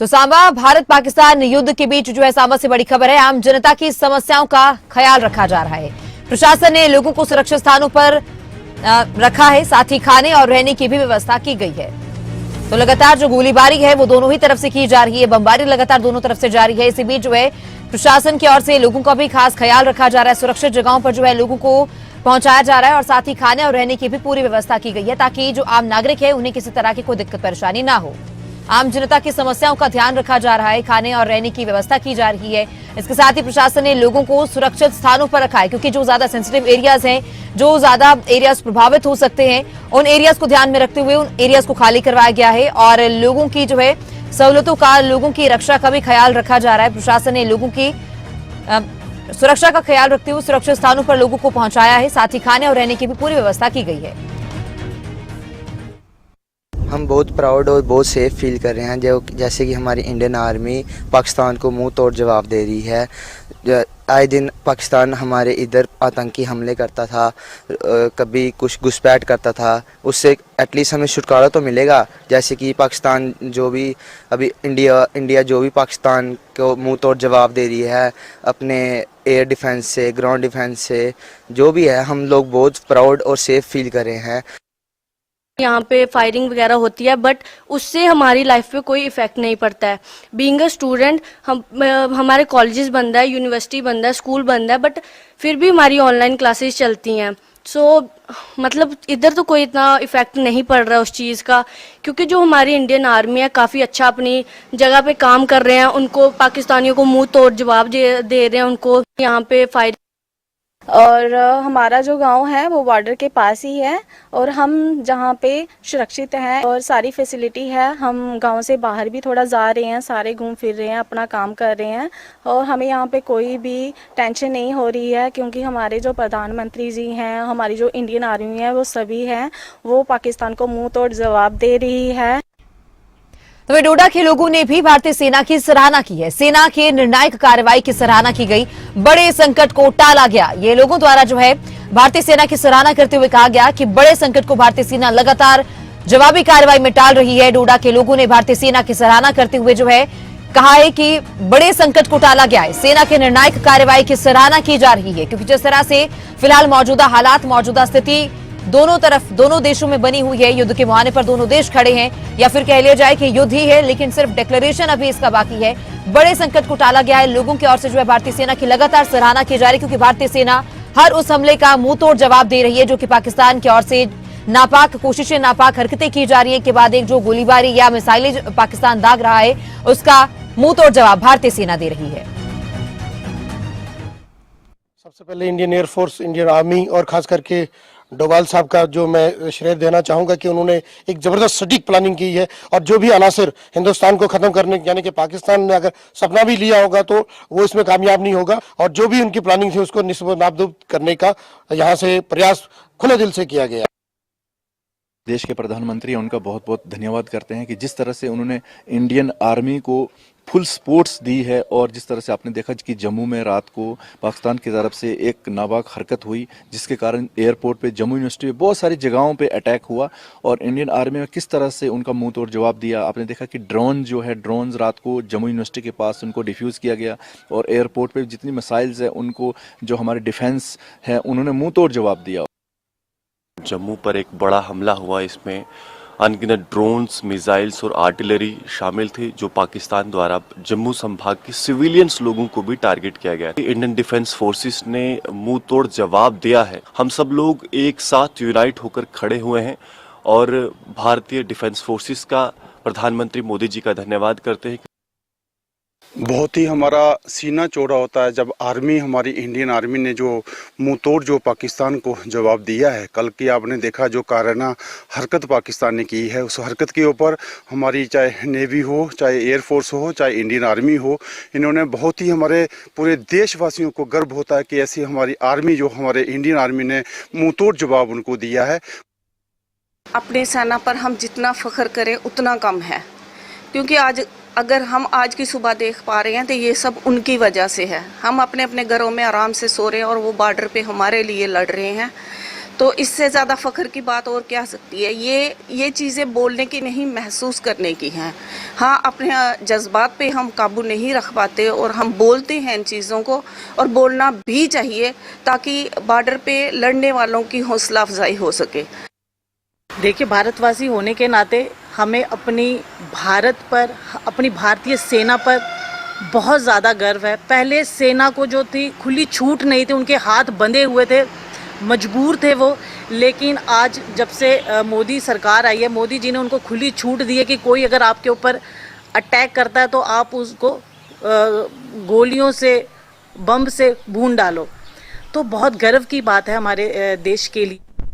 तो सांबा भारत पाकिस्तान युद्ध के बीच जो है सांबा से बड़ी खबर है। आम जनता की समस्याओं का ख्याल रखा जा रहा है। प्रशासन ने लोगों को सुरक्षित स्थानों पर रखा है, साथ ही खाने और रहने की भी व्यवस्था की गई है। तो लगातार जो गोलीबारी है वो दोनों ही तरफ से की जा रही है, बमबारी लगातार दोनों तरफ से जारी है। इसी बीच जो है प्रशासन की ओर से लोगों का भी खास ख्याल रखा जा रहा है। सुरक्षित जगहों पर जो है लोगों को पहुंचाया जा रहा है और साथ ही खाने और रहने की भी पूरी व्यवस्था की गई है, ताकि जो आम नागरिक है उन्हें किसी तरह की कोई दिक्कत परेशानी ना हो। आम जनता की समस्याओं का ध्यान रखा जा रहा है, खाने और रहने की व्यवस्था की जा रही है। इसके साथ ही प्रशासन ने लोगों को सुरक्षित स्थानों पर रखा है, क्योंकि जो ज्यादा सेंसिटिव एरियाज हैं, जो ज्यादा एरियाज प्रभावित हो सकते हैं, उन एरियाज को ध्यान में रखते हुए उन एरियाज को खाली करवाया गया है और लोगों की जो है सहूलतों का, लोगों की रक्षा का भी ख्याल रखा जा रहा है। प्रशासन ने लोगों की सुरक्षा का ख्याल रखते हुए सुरक्षित स्थानों पर लोगों को पहुंचाया है, साथ ही खाने और रहने की भी पूरी व्यवस्था की गई है। हम बहुत प्राउड और बहुत सेफ फील कर रहे हैं, जैसे कि हमारी इंडियन आर्मी पाकिस्तान को मुंह तोड़ जवाब दे रही है। आए दिन पाकिस्तान हमारे इधर आतंकी हमले करता था, कभी कुछ घुसपैठ करता था, उससे एटलीस्ट हमें छुटकारा तो मिलेगा। जैसे कि पाकिस्तान जो भी अभी इंडिया जो भी पाकिस्तान को मुंह तोड़ जवाब दे रही है अपने एयर डिफेंस से, ग्राउंड डिफेंस से, जो भी है, हम लोग बहुत प्राउड और सेफ फील कर रहे हैं। यहाँ पे फायरिंग वगैरह होती है, बट उससे हमारी लाइफ पे कोई इफेक्ट नहीं पड़ता है। बीइंग अ स्टूडेंट हमारे कॉलेजेस बंद है, यूनिवर्सिटी बंद है, स्कूल बंद है, बट फिर भी हमारी ऑनलाइन क्लासेस चलती हैं। सो मतलब इधर तो कोई इतना इफेक्ट नहीं पड़ रहा है उस चीज़ का, क्योंकि जो हमारी इंडियन आर्मी है काफ़ी अच्छा अपनी जगह पे काम कर रहे हैं। उनको पाकिस्तानियों को मुंह तोड़ जवाब दे रहे हैं उनको यहाँ पे फायर। और हमारा जो गांव है वो बॉर्डर के पास ही है और हम जहाँ पे सुरक्षित हैं और सारी फैसिलिटी है। हम गांव से बाहर भी थोड़ा जा रहे हैं, सारे घूम फिर रहे हैं, अपना काम कर रहे हैं और हमें यहाँ पे कोई भी टेंशन नहीं हो रही है, क्योंकि हमारे जो प्रधानमंत्री जी हैं, हमारी जो इंडियन आर्मी है, वो सभी हैं, वो पाकिस्तान को मुँह तोड़ जवाब दे रही है। तो डोडा के लोगों ने भी भारतीय सेना की सराहना की है। सेना के निर्णायक कार्रवाई की सराहना की गई, बड़े संकट को टाला गया। ये लोगों द्वारा जो है भारतीय सेना की सराहना करते हुए कहा गया कि बड़े संकट को भारतीय सेना लगातार जवाबी कार्रवाई में टाल रही है। डोडा के लोगों ने भारतीय सेना की सराहना करते हुए जो है कहा है कि बड़े संकट को टाला गया है। सेना के निर्णायक कार्रवाई की सराहना की जा रही है, क्योंकि जिस तरह से फिलहाल मौजूदा हालात, मौजूदा स्थिति दोनों तरफ, दोनों देशों में बनी हुई है, युद्ध के मुहाने पर दोनों देश खड़े हैं, या फिर कह लिया जाए कि युद्ध ही है, लेकिन सिर्फ डिक्लेरेशन अभी इसका बाकी है। बड़े संकट को टाला गया है। लोगों की ओर से जो है भारतीय सेना की लगातार सराहना की जा रही है, क्योंकि भारतीय सेना हर उस हमले का मुंह तोड़ जवाब दे रही है जो कि पाकिस्तान की ओर से नापाक कोशिशें, नापाक हरकतें की जा रही है के बाद एक जो गोलीबारी या मिसाइलें पाकिस्तान दाग रहा है, उसका मुंह तोड़ जवाब भारतीय सेना दे रही है। सबसे पहले इंडियन एयरफोर्स, इंडियन आर्मी और खास करके डोभाल साहब का जो मैं श्रेय देना चाहूंगा कि उन्होंने एक जबरदस्त सटीक प्लानिंग की है और जो भी अनासर हिंदुस्तान को खत्म करने, यानी कि पाकिस्तान ने अगर सपना भी लिया होगा तो वो इसमें कामयाब नहीं होगा, और जो भी उनकी प्लानिंग थी उसको नाबूद करने का यहाँ से प्रयास खुले दिल से किया गया। देश के प्रधानमंत्री उनका बहुत बहुत धन्यवाद करते हैं कि जिस तरह से उन्होंने इंडियन आर्मी को फुल सपोर्ट्स दी है, और जिस तरह से आपने देखा कि जम्मू में रात को पाकिस्तान की तरफ से एक नाबाक हरकत हुई, जिसके कारण एयरपोर्ट पे, जम्मू यूनिवर्सिटी में, बहुत सारी जगहों पे अटैक हुआ और इंडियन आर्मी में किस तरह से उनका मुंह तोड़ जवाब दिया। आपने देखा कि ड्रोन जो है, ड्रोन्स रात को जम्मू यूनिवर्सिटी के पास उनको डिफ्यूज़ किया गया और एयरपोर्ट पर जितनी मिसाइल्स है उनको जो हमारे डिफेंस है उन्होंने मुँह तोड़ जवाब दिया। जम्मू पर एक बड़ा हमला हुआ, इसमें अनगिनत ड्रोन्स, मिसाइल्स और आर्टिलरी शामिल थे, जो पाकिस्तान द्वारा जम्मू संभाग के सिविलियंस लोगों को भी टारगेट किया गया। इंडियन डिफेंस फोर्सेस ने मुंह तोड़ जवाब दिया है। हम सब लोग एक साथ यूनाइट होकर खड़े हुए हैं और भारतीय डिफेंस फोर्सेस का प्रधानमंत्री मोदी जी का धन्यवाद करते हैं। बहुत ही हमारा सीना चौड़ा होता है जब आर्मी, हमारी इंडियन आर्मी ने जो मुंह तोड़ जो पाकिस्तान को जवाब दिया है। कल की आपने देखा जो काराना हरकत पाकिस्तान ने की है, उस हरकत के ऊपर हमारी चाहे नेवी हो, चाहे एयरफोर्स हो, चाहे इंडियन आर्मी हो, इन्होंने बहुत ही, हमारे पूरे देशवासियों को गर्व होता है कि ऐसी हमारी आर्मी, जो हमारे इंडियन आर्मी ने मुंह तोड़ जवाब उनको दिया है। अपनी सेना पर हम जितना फख्र करें उतना कम है, क्योंकि अगर हम आज की सुबह देख पा रहे हैं तो ये सब उनकी वजह से है। हम अपने अपने घरों में आराम से सो रहे हैं और वो बॉर्डर पे हमारे लिए लड़ रहे हैं। तो इससे ज़्यादा फ़ख्र की बात और क्या सकती है। ये चीज़ें बोलने की नहीं, महसूस करने की हैं। हाँ, अपने जज्बात पे हम काबू नहीं रख पाते और हम बोलते हैं इन चीज़ों को, और बोलना भी चाहिए ताकि बॉर्डर पे लड़ने वालों की हौसला अफजाई हो सके। देखिए, भारतवासी होने के नाते हमें अपनी भारत पर, अपनी भारतीय सेना पर बहुत ज़्यादा गर्व है। पहले सेना को जो थी खुली छूट नहीं थी, उनके हाथ बंधे हुए थे, मजबूर थे वो। लेकिन आज जब से मोदी सरकार आई है, मोदी जी ने उनको खुली छूट दी है कि कोई अगर आपके ऊपर अटैक करता है तो आप उसको गोलियों से, बम से भून डालो। तो बहुत गर्व की बात है हमारे देश के लिए।